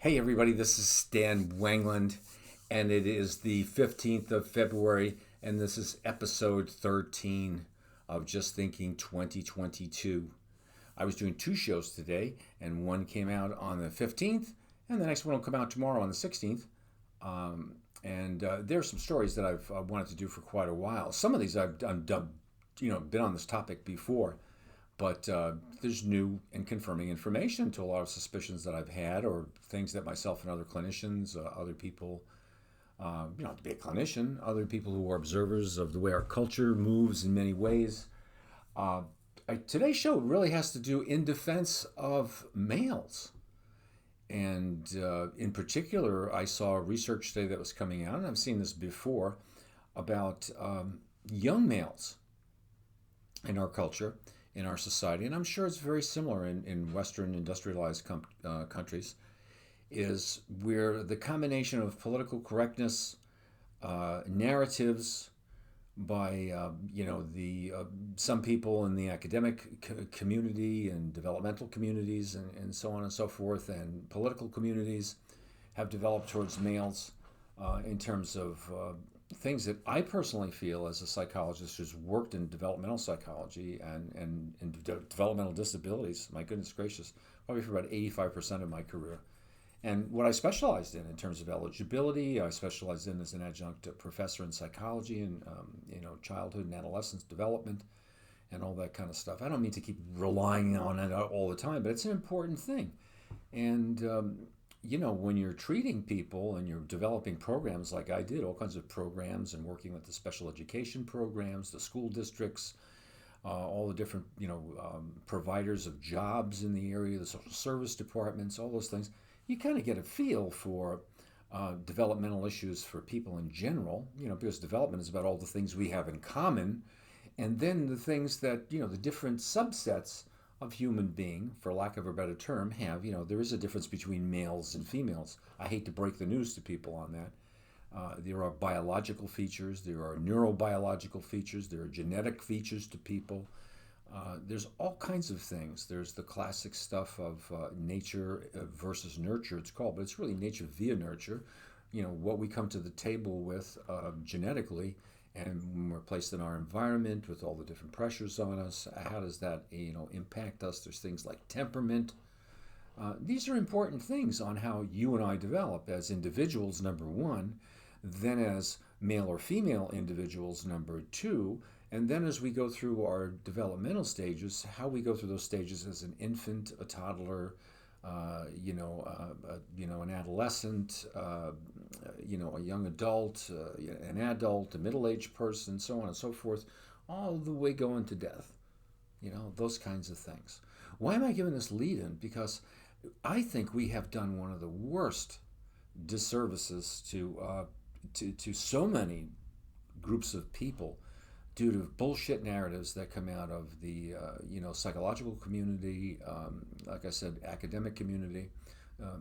Hey everybody, this is Stan Wangland, and it is the 15th of February, and this is episode 13 of Just Thinking 2022. I was doing two shows today, and one came out on the 15th, and the next one will come out tomorrow on the 16th. And there are some stories that I've wanted to do for quite a while. Some of these I've done, been on this topic before, but there's new and confirming information to a lot of suspicions that I've had, or things that myself and other clinicians, other people, to be a clinician, other people who are observers of the way our culture moves in many ways. Today's show really has to do in defense of males. And in particular, I saw research today that was coming out, and I've seen this before, about young males in our culture, in our society, and I'm sure it's very similar in Western industrialized countries, is where the combination of political correctness, narratives by some people in the academic community and developmental communities and so on and so forth, and political communities have developed towards males in terms of things that I personally feel, as a psychologist who's worked in developmental psychology and developmental disabilities, my goodness gracious, probably for about 85% of my career. And what I specialized in terms of eligibility, I specialized in as an adjunct professor in psychology and childhood and adolescence development and all that kind of stuff. I don't mean to keep relying on it all the time, but it's an important thing. And when you're treating people and you're developing programs like I did, all kinds of programs, and working with the special education programs, the school districts, all the different providers of jobs in the area, the social service departments, all those things, you kind of get a feel for developmental issues for people in general, because development is about all the things we have in common, and then the things that, the different subsets of human being, for lack of a better term, have. There is a difference between males and females. I hate to break the news to people on that. There are biological features, there are neurobiological features, there are genetic features to people. There's all kinds of things. There's the classic stuff of nature versus nurture, it's called, but it's really nature via nurture. What we come to the table with genetically, and when we're placed in our environment with all the different pressures on us, how does that impact us? There's things like temperament. These are important things on how you and I develop as individuals, number one, then as male or female individuals, number two, and then as we go through our developmental stages, how we go through those stages as an infant, a toddler, an adolescent, a young adult, an adult, a middle-aged person, so on and so forth, all the way going to death. Those kinds of things. Why am I giving this lead-in? Because I think we have done one of the worst disservices to so many groups of people due to bullshit narratives that come out of the psychological community, like I said, academic community,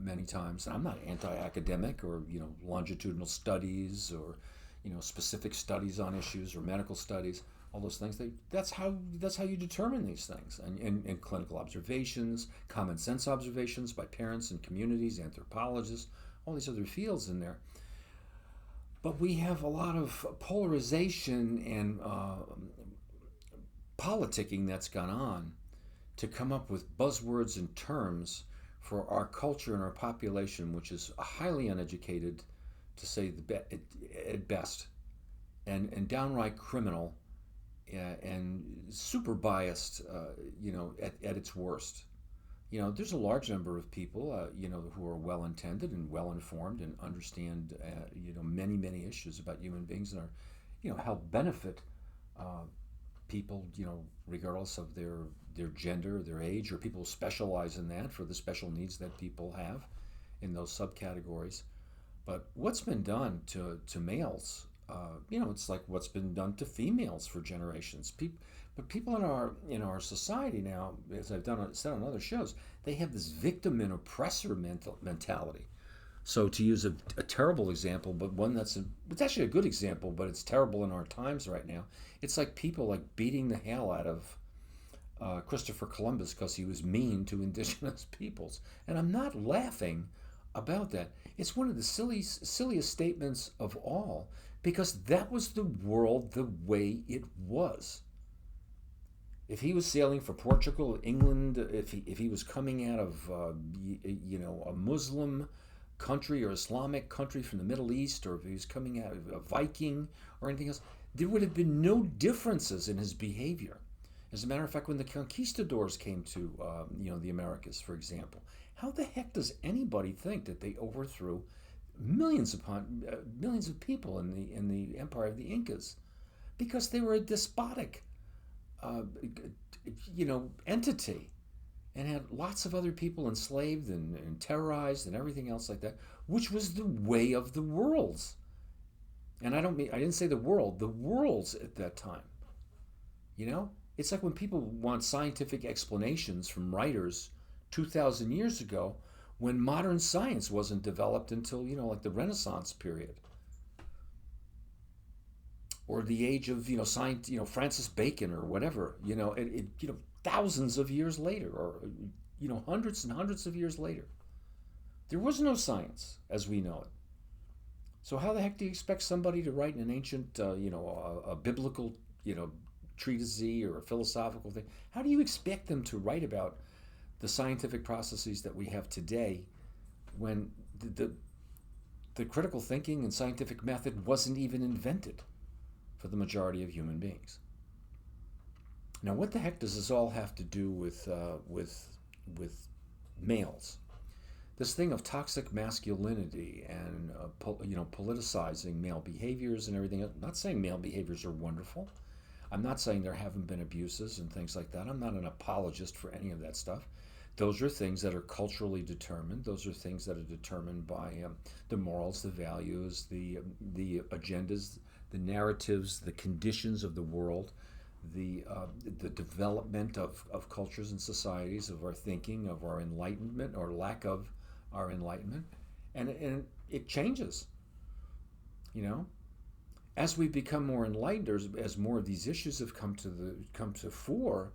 many times. And I'm not anti-academic or longitudinal studies or specific studies on issues or medical studies. All those things. That's how you determine these things. And clinical observations, common sense observations by parents and communities, anthropologists, all these other fields in there. But we have a lot of polarization and politicking that's gone on to come up with buzzwords and terms for our culture and our population, which is highly uneducated, to say at best, and downright criminal, and super biased, at its worst. There's a large number of people, who are well-intended and well-informed and understand, many, many issues about human beings and are, help benefit people, regardless of their gender, their age, or people who specialize in that for the special needs that people have in those subcategories. But what's been done to males, it's like what's been done to females for generations. But people in our society now, as I've said on other shows, they have this victim and oppressor mentality. So to use a terrible example, but one it's actually a good example, but it's terrible in our times right now. It's like people like beating the hell out of Christopher Columbus because he was mean to indigenous peoples. And I'm not laughing. about that. It's one of the silliest statements of all, because that was the world the way it was. If he was sailing for Portugal, England, if he was coming out of a Muslim country or Islamic country from the Middle East, or if he was coming out of a Viking or anything else, there would have been no differences in his behavior. As a matter of fact, when the conquistadors came to the Americas, for example, how the heck does anybody think that they overthrew millions upon millions of people in the empire of the Incas? Because they were a despotic entity, and had lots of other people enslaved and terrorized and everything else like that, which was the way of the worlds. And I didn't say the worlds at that time. It's like when people want scientific explanations from writers 2,000 years ago, when modern science wasn't developed until, like the Renaissance period. Or the age of, science, Francis Bacon or whatever, thousands of years later, or, hundreds and hundreds of years later. There was no science as we know it. So how the heck do you expect somebody to write an ancient, a biblical, treatise or a philosophical thing? How do you expect them to write about the scientific processes that we have today, when the critical thinking and scientific method wasn't even invented for the majority of human beings? Now, what the heck does this all have to do with males? This thing of toxic masculinity and politicizing male behaviors and everything. I'm not saying male behaviors are wonderful. I'm not saying there haven't been abuses and things like that. I'm not an apologist for any of that stuff. Those are things that are culturally determined. Those are things that are determined by the morals, the values, the agendas, the narratives, the conditions of the world, the development of cultures and societies, of our thinking, of our enlightenment or lack of our enlightenment, and it changes. As we become more enlightened, as more of these issues have come to fore,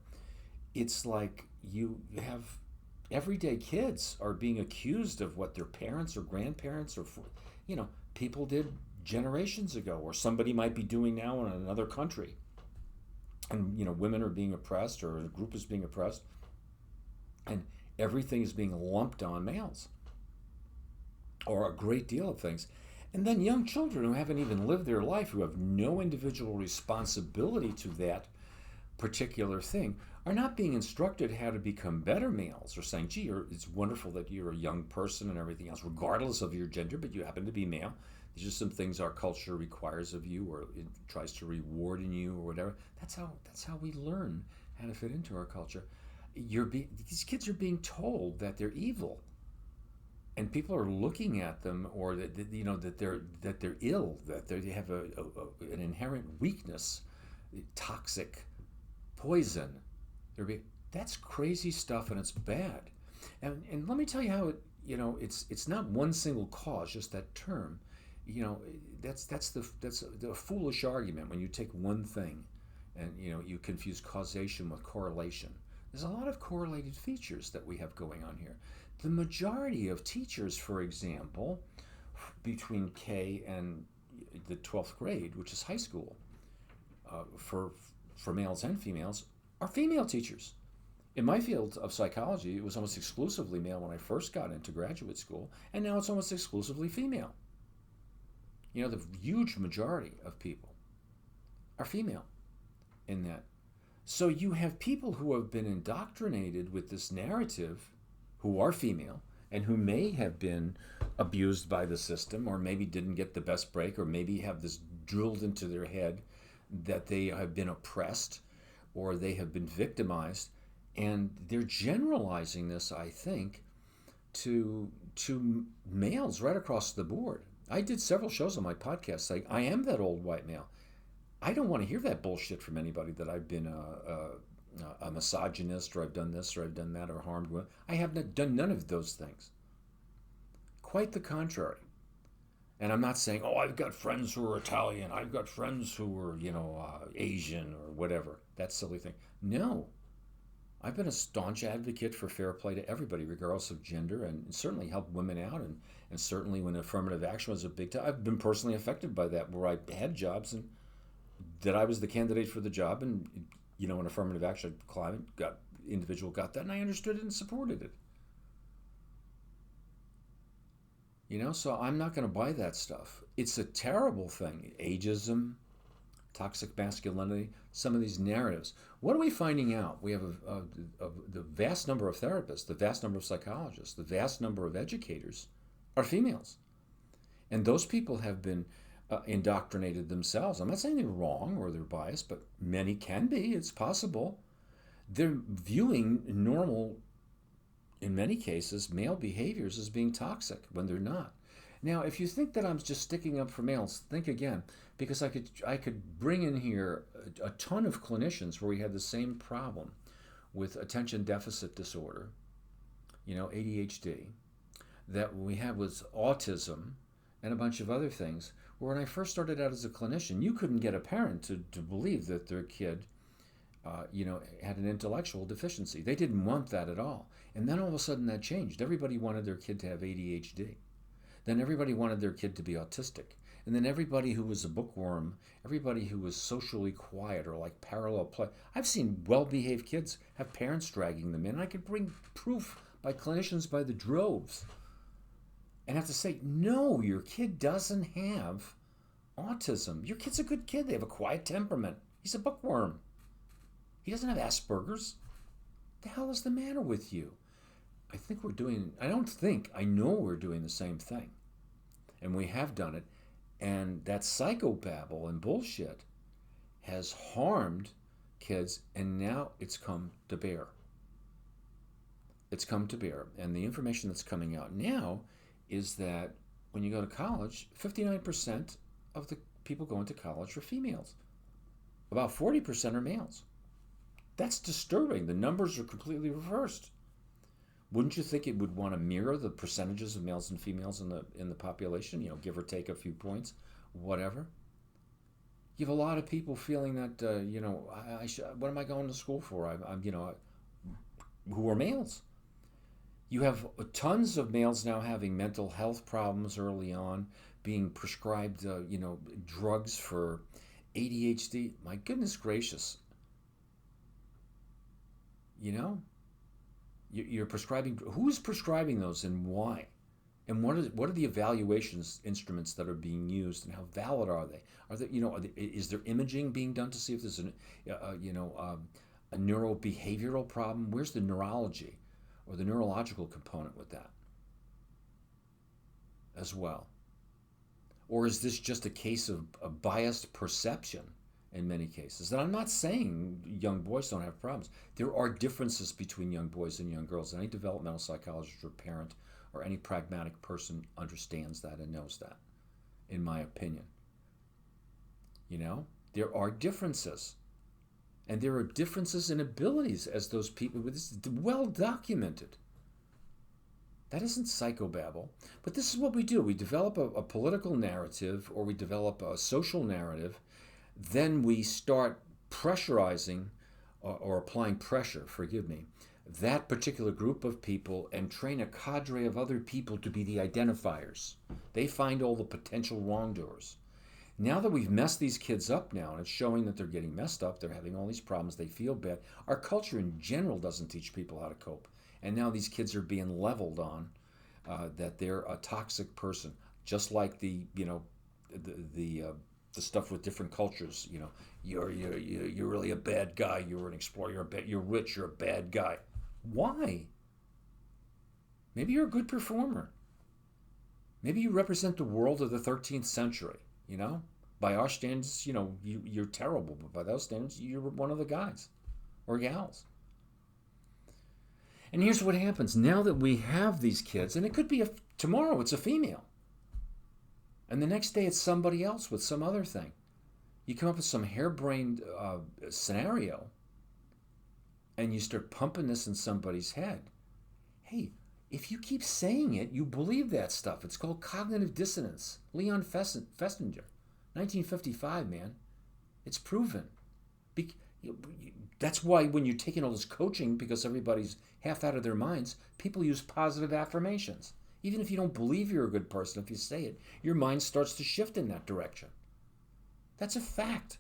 it's like you have everyday kids are being accused of what their parents or grandparents or people did generations ago, or somebody might be doing now in another country. And women are being oppressed, or a group is being oppressed, and everything is being lumped on males, or a great deal of things. And then young children who haven't even lived their life, who have no individual responsibility to that particular thing, are not being instructed how to become better males, or saying, gee, it's wonderful that you're a young person and everything else, regardless of your gender, but you happen to be male. These are some things our culture requires of you, or it tries to reward in you, or whatever. That's how we learn how to fit into our culture. These kids are being told that they're evil, and people are looking at them, or that they're ill, that they have an inherent weakness, toxic poison. That's crazy stuff, and it's bad. And let me tell you how it's not one single cause, just that term. That's the foolish argument when you take one thing and you confuse causation with correlation. There's a lot of correlated features that we have going on here. The majority of teachers, for example, between K and the 12th grade, which is high school, for males and females, are female teachers. In my field of psychology, it was almost exclusively male when I first got into graduate school, and now it's almost exclusively female. The huge majority of people are female in that. So you have people who have been indoctrinated with this narrative, who are female, and who may have been abused by the system, or maybe didn't get the best break, or maybe have this drilled into their head that they have been oppressed, or they have been victimized, and they're generalizing this, I think, to males right across the board. I did several shows on my podcast saying, I am that old white male. I don't want to hear that bullshit from anybody that I've been a misogynist, or I've done this, or I've done that, or harmed women. I have done none of those things. Quite the contrary. And I'm not saying, I've got friends who are Italian, I've got friends who are, Asian, or whatever. That silly thing. No. I've been a staunch advocate for fair play to everybody, regardless of gender, and certainly helped women out. And certainly when affirmative action was a big time, I've been personally affected by that, where I had jobs and that I was the candidate for the job, and an affirmative action client got that, and I understood it and supported it. So I'm not going to buy that stuff. It's a terrible thing. Ageism, toxic masculinity, some of these narratives. What are we finding out? We have the vast number of therapists, the vast number of psychologists, the vast number of educators are females. And those people have been indoctrinated themselves. I'm not saying they're wrong or they're biased, but many can be. It's possible. They're viewing normal, in many cases, male behaviors as being toxic when they're not. Now, if you think that I'm just sticking up for males, think again, because I could bring in here a ton of clinicians where we had the same problem with attention deficit disorder, ADHD, that we had was autism and a bunch of other things, where when I first started out as a clinician, you couldn't get a parent to believe that their kid had an intellectual deficiency. They didn't want that at all. And then all of a sudden that changed. Everybody wanted their kid to have ADHD. Then everybody wanted their kid to be autistic. And then everybody who was a bookworm, everybody who was socially quiet or like parallel play. I've seen well-behaved kids have parents dragging them in. I could bring proof by clinicians by the droves. And have to say, no, your kid doesn't have autism. Your kid's a good kid. They have a quiet temperament. He's a bookworm. He doesn't have Asperger's. The hell is the matter with you? I know we're doing the same thing. And we have done it. And that psychobabble and bullshit has harmed kids, and now it's come to bear. It's come to bear. And the information that's coming out now is that when you go to college, 59% of the people going to college are females. About 40% are males. That's disturbing. The numbers are completely reversed. Wouldn't you think it would want to mirror the percentages of males and females in the population? Give or take a few points, whatever. You have a lot of people feeling that what am I going to school for? Who are males. You have tons of males now having mental health problems early on, being prescribed drugs for ADHD. My goodness gracious. You're prescribing. Who's prescribing those and why? And what are the evaluations instruments that are being used, and how valid are they? Is there imaging being done to see if there's a neurobehavioral problem? Where's the neurology or the neurological component with that as well? Or is this just a case of a biased perception in many cases? And I'm not saying young boys don't have problems. There are differences between young boys and young girls. Any developmental psychologist or parent or any pragmatic person understands that and knows that, in my opinion. There are differences. And there are differences in abilities as those people. This is well documented. That isn't psychobabble. But this is what we do. We develop a political narrative, or we develop a social narrative. Then we start pressurizing or applying pressure, that particular group of people, and train a cadre of other people to be the identifiers. They find all the potential wrongdoers. Now that we've messed these kids up now, and it's showing that they're getting messed up, they're having all these problems, they feel bad. Our culture in general doesn't teach people how to cope. And now these kids are being leveled on that they're a toxic person, just like the stuff with different cultures. You're really a bad guy. You're an explorer. You're rich. You're a bad guy. Why? Maybe you're a good performer. Maybe you represent the world of the 13th century. By our standards, you're terrible, but by those standards, you're one of the guys or gals. And here's what happens now that we have these kids, and it could be tomorrow it's a female. And the next day it's somebody else with some other thing. You come up with some harebrained scenario, and you start pumping this in somebody's head. Hey, if you keep saying it, you believe that stuff. It's called cognitive dissonance. Leon Festinger, 1955, man. It's proven. That's why when you're taking all this coaching, because everybody's half out of their minds, people use positive affirmations. Even if you don't believe you're a good person, if you say it, your mind starts to shift in that direction. That's a fact.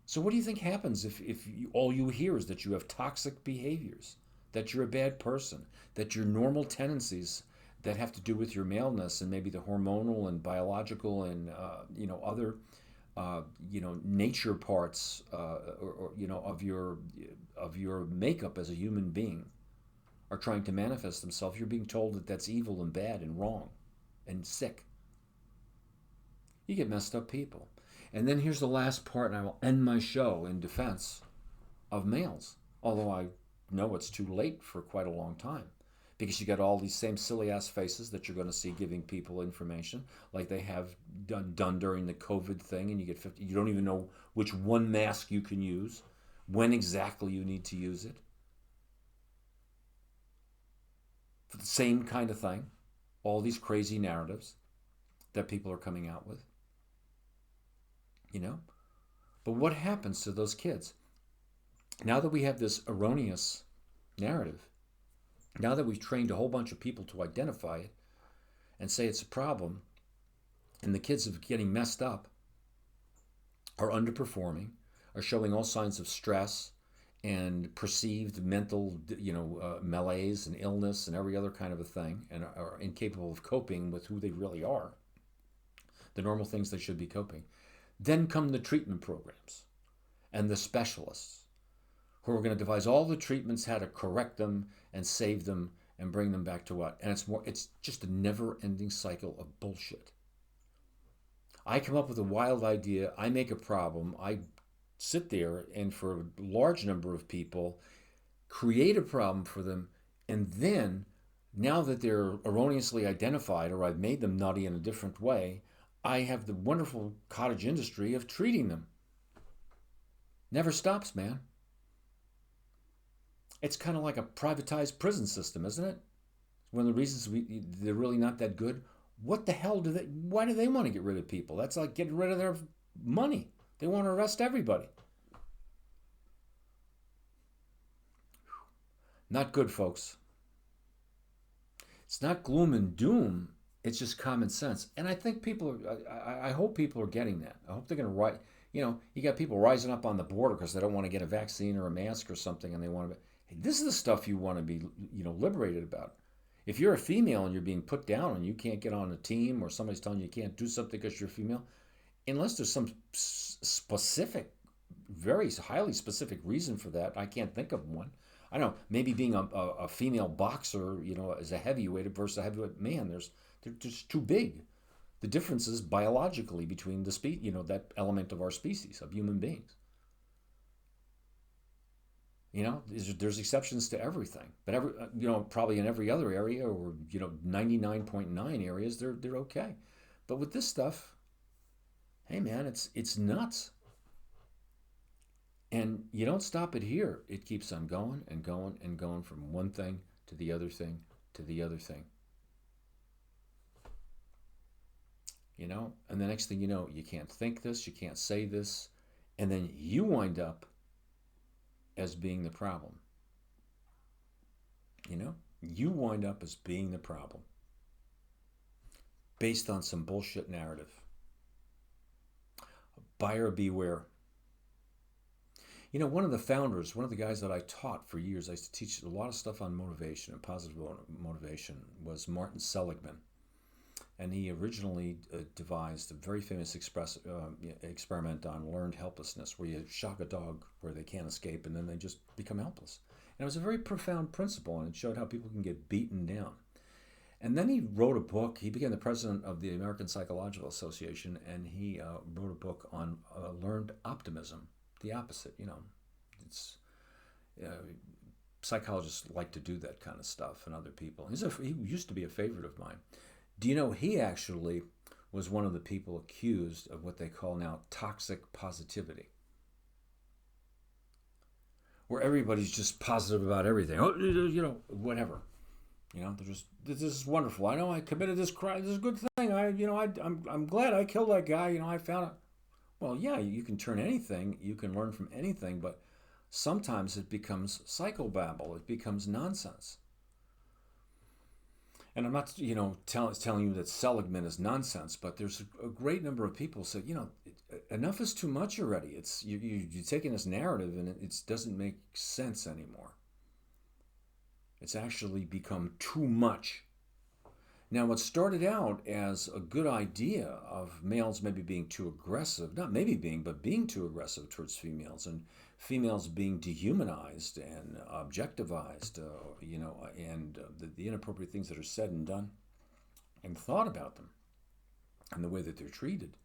So what do you think happens if all you hear is that you have toxic behaviors, that you're a bad person, that your normal tendencies that have to do with your maleness and maybe the hormonal and biological and other nature parts of your makeup as a human being are trying to manifest themselves? You're being told that that's evil and bad and wrong and sick. You get messed up people. And then here's the last part, and I will end my show in defense of males, although I know it's too late for quite a long time, because you got all these same silly ass faces that you're going to see giving people information like they have done during the COVID thing, and you get 50, you don't even know which one mask you can use, when exactly you need to use it. For the same kind of thing, all these crazy narratives that people are coming out with. But what happens to those kids? Now that we have this erroneous narrative, now that we've trained a whole bunch of people to identify it and say it's a problem, and the kids are getting messed up, are underperforming, are showing all signs of stress and perceived mental, malaise and illness and every other kind of a thing, and are incapable of coping with who they really are, the normal things they should be coping. Then come the treatment programs and the specialists who are going to devise all the treatments, how to correct them and save them and bring them back to what? And it's just a never-ending cycle of bullshit. I come up with a wild idea, I make a problem, I sit there and for a large number of people, create a problem for them, and then, now that they're erroneously identified or I've made them nutty in a different way, I have the wonderful cottage industry of treating them. Never stops, man. It's kind of like a privatized prison system, isn't it? One of the reasons they're really not that good. What the hell why do they want to get rid of people? That's like getting rid of their money. They want to arrest everybody. Not good, folks. It's not gloom and doom. It's just common sense. And I think I hope people are getting that. I hope they're going to write, you got people rising up on the border because they don't want to get a vaccine or a mask or something, and they want to, hey, this is the stuff you want to be, liberated about. If you're a female and you're being put down and you can't get on a team, or somebody's telling you can't do something because you're a female, unless there's some specific, very highly specific reason for that, I can't think of one. I don't know, maybe being a female boxer, as a heavyweight versus a heavyweight man, they're just too big. The differences biologically between the that element of our species, of human beings. There's exceptions to everything, but probably in every other area, or 99.9 areas, they're okay. But with this stuff, hey man, it's nuts. And you don't stop it here. It keeps on going and going and going from one thing to the other thing to the other thing. And the next thing you know, you can't think this, you can't say this, and then you wind up as being the problem. You wind up as being the problem based on some bullshit narrative. Buyer beware. One of the founders, one of the guys that I taught for years, I used to teach a lot of stuff on motivation and positive motivation, was Martin Seligman. And he originally devised a very famous experiment on learned helplessness, where you shock a dog where they can't escape and then they just become helpless. And it was a very profound principle, and it showed how people can get beaten down. And then he wrote a book. He became the president of the American Psychological Association, and he wrote a book on learned optimism, the opposite. It's psychologists like to do that kind of stuff, and other people. He used to be a favorite of mine. Do you know he actually was one of the people accused of what they call now toxic positivity, where everybody's just positive about everything. Whatever. This is wonderful. I know I committed this crime. This is a good thing. I'm glad I killed that guy. I found it. Well, yeah, you can turn anything, you can learn from anything, but sometimes it becomes psychobabble, it becomes nonsense. And I'm not, telling you that Seligman is nonsense, but there's a great number of people say, enough is too much already. It's you're taking this narrative and it doesn't make sense anymore. It's actually become too much. Now, what started out as a good idea of males maybe being too aggressive, not maybe being, but being too aggressive towards females, and females being dehumanized and objectivized, and the inappropriate things that are said and done and thought about them and the way that they're treated,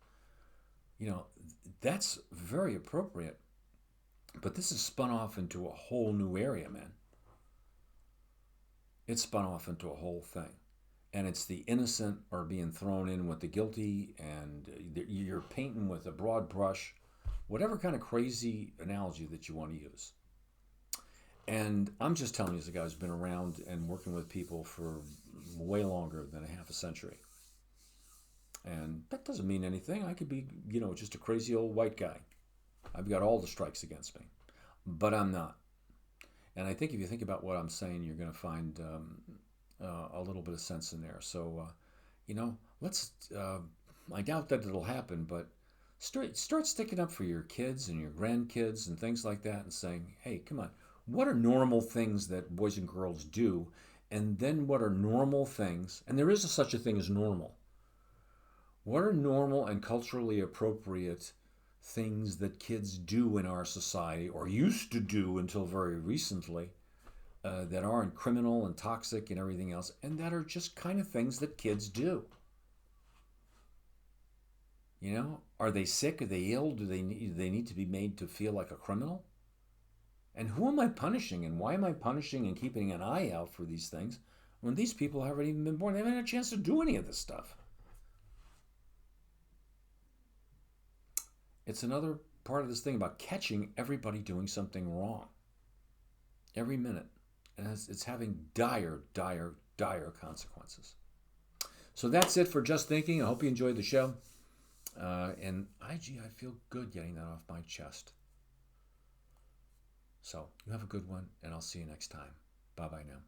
that's very appropriate. But this has spun off into a whole new area, man. It's spun off into a whole thing. And it's the innocent are being thrown in with the guilty, and you're painting with a broad brush, whatever kind of crazy analogy that you want to use. And I'm just telling you as a guy who's been around and working with people for way longer than a half a century. And that doesn't mean anything. I could be, just a crazy old white guy. I've got all the strikes against me. But I'm not. And I think if you think about what I'm saying, you're going to find a little bit of sense in there. So, let's, I doubt that it'll happen, but start sticking up for your kids and your grandkids and things like that and saying, hey, come on, what are normal things that boys and girls do? And then what are normal things? And there is such a thing as normal. What are normal and culturally appropriate things that kids do in our society, or used to do until very recently, that aren't criminal and toxic and everything else, and that are just kind of things that kids do? Are they sick? Are they ill? Do they need to be made to feel like a criminal? And who am I punishing, and why am I punishing and keeping an eye out for these things when these people haven't even been born? They haven't had a chance to do any of this stuff. It's another part of this thing about catching everybody doing something wrong every minute. And it's having dire, dire, dire consequences. So that's it for Just Thinking. I hope you enjoyed the show. And I feel good getting that off my chest. So you have a good one, and I'll see you next time. Bye-bye now.